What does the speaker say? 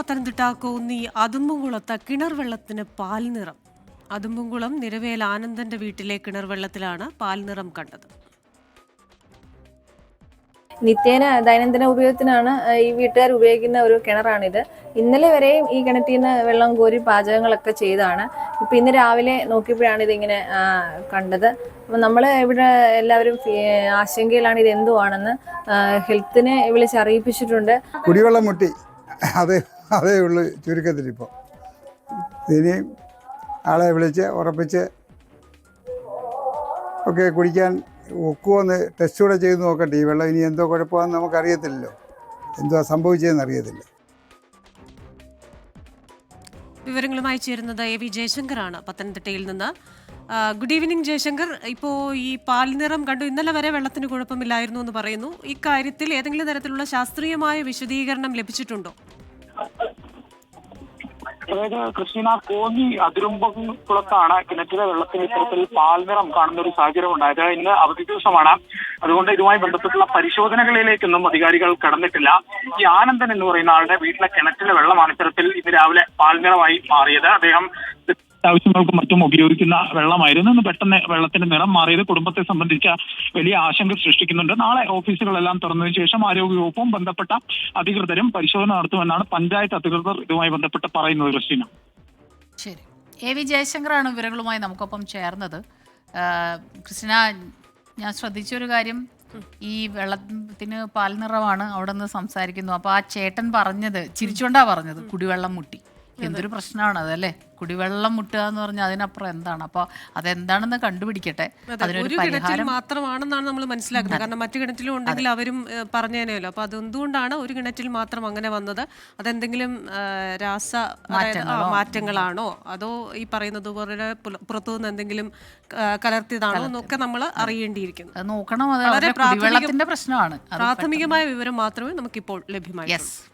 പത്തനംതിട്ട കോന്നി അതുമ്പുംകുളത്ത് കിണർ വെള്ളത്തിന് പാൽ നിറം. അതുമ്പുംകുളം നിരവേൽ ആനന്ദന്റെ വീട്ടിലെ കിണർ വെള്ളത്തിലാണ് പാൽ നിറം കണ്ടത്. നിത്യേന ദൈനംദിന ഉപയോഗത്തിനാണ് ഈ വീട്ടുകാർ ഉപയോഗിക്കുന്ന ഒരു കിണറാണിത്. ഇന്നലെ വരെയും ഈ കിണറ്റിൽ നിന്ന് വെള്ളം കോരി പാചകങ്ങളൊക്കെ ചെയ്താണ്. ഇപ്പം ഇന്ന് രാവിലെ നോക്കിയപ്പോഴാണ് ഇതിങ്ങനെ കണ്ടത്. അപ്പം നമ്മൾ ഇവിടെ എല്ലാവരും ആശങ്കയിലാണ് ഇത് എന്തുവാണെന്ന്. ഹെൽത്തിനെ വിളിച്ചറിയിപ്പിച്ചിട്ടുണ്ട്. കുടിവെള്ളം മുട്ടി അതേ ഉള്ളു ചുരുക്കത്തിലിപ്പോൾ. ഇനിയും ആളെ വിളിച്ച് ഉറപ്പിച്ച് ഒക്കെ കുടിക്കാൻ ഒക്കുമെന്ന് ടെസ്റ്റ് കൂടെ ചെയ്ത് നോക്കട്ടെ. ഈ വെള്ളം ഇനി എന്തോ കുഴപ്പമാണെന്ന് നമുക്കറിയത്തില്ലല്ലോ, എന്തോ സംഭവിച്ചതെന്ന് അറിയത്തില്ല. വിവരങ്ങളുമായി ചേരുന്നത് AV ജയശങ്കറാണ് പത്തനംതിട്ടയിൽ നിന്ന്. Good evening Jaishankar. ഇപ്പോൾ ഈ പാൽ നിറം കണ്ടു, ഇന്നലെ വരെ വെള്ളത്തിന് കുഴപ്പമില്ലായിരുന്നു എന്ന് പറയുന്നു. ഇക്കാര്യത്തിൽ ഏതെങ്കിലും തരത്തിലുള്ള ശാസ്ത്രീയമായ വിശദീകരണം ലഭിച്ചിട്ടുണ്ടോ? അതായത് ക്രിസ്റ്റീന, കോന്നി അതിരുമ്പുളത്താണ് കിണറ്റിലെ വെള്ളത്തിന് ഇത്തരത്തിൽ പാൽനിറം കാണുന്ന ഒരു സാഹചര്യം ഉണ്ടായത്. ഇന്ന് അവധി ദിവസമാണ്, അതുകൊണ്ട് ഇതുമായി ബന്ധപ്പെട്ടുള്ള പരിശോധനകളിലേക്കൊന്നും അധികാരികൾ കടന്നിട്ടില്ല. ഈ ആനന്ദൻ എന്ന് പറയുന്ന ആളുടെ വീട്ടിലെ കിണറ്റിലെ വെള്ളമാണ് ഇത്തരത്തിൽ ഇന്ന് രാവിലെ പാൽനിറമായി മാറിയത്. അദ്ദേഹം ആവശ്യങ്ങൾക്കും മറ്റും ഉപയോഗിക്കുന്ന വെള്ളമായിരുന്നു. ഇന്ന് പെട്ടെന്ന് വെള്ളത്തിന്റെ നിറം മാറിയത് കുടുംബത്തെ സംബന്ധിച്ച വലിയ ആശങ്ക സൃഷ്ടിക്കുന്നുണ്ട്. നാളെ ഓഫീസുകളെല്ലാം തുറന്നതിന് ശേഷം ആരോഗ്യവകുപ്പും ബന്ധപ്പെട്ട അധികൃതരും പരിശോധന നടത്തുമെന്നാണ് പഞ്ചായത്ത് അധികൃതർ ഇതുമായി ബന്ധപ്പെട്ട് പറയുന്നത്. ക്രിസ്റ്റീന, ശരി. AV ജയശങ്കറാണ് വിവരങ്ങളുമായി നമുക്കൊപ്പം ചേർന്നത്. ക്രിസ്റ്റീന, ഞാൻ ശ്രദ്ധിച്ചൊരു കാര്യം, ഈ വെള്ളത്തിന് പാൽ നിറമാണ് അവിടെ നിന്ന് സംസാരിക്കുന്നു. അപ്പോൾ ആ ചേട്ടൻ പറഞ്ഞത് ചിരിച്ചുകൊണ്ടാ പറഞ്ഞത്, കുടിവെള്ളം മുട്ടി. എന്തൊരു പ്രശ്നമാണ് അതല്ലേ, കുടിവെള്ളം മുട്ടുക എന്ന് പറഞ്ഞാൽ അതിനപ്പുറം എന്താണ്? അപ്പോൾ അതെന്താണെന്ന് കണ്ടുപിടിക്കട്ടെ. ഒരു കിണറ്റിൽ മാത്രമാണെന്നാണ് നമ്മൾ മനസ്സിലാക്കുന്നത്. കാരണം മറ്റു കിണറ്റിലും ഉണ്ടെങ്കിൽ അവരും പറഞ്ഞേനല്ലോ. അപ്പൊ അതെന്തുകൊണ്ടാണ് ഒരു കിണറ്റിൽ മാത്രം അങ്ങനെ വന്നത്? അതെന്തെങ്കിലും മാറ്റങ്ങളാണോ, അതോ ഈ പറയുന്നത് പോലെ പുറത്തുനിന്ന് എന്തെങ്കിലും കലർത്തിയതാണോ എന്നൊക്കെ നമ്മൾ അറിയേണ്ടിയിരിക്കുന്നു. നോക്കണം. വളരെ പ്രാഥമികമായ വിവരം മാത്രമേ നമുക്കിപ്പോൾ ലഭ്യമായിട്ടുള്ളൂ.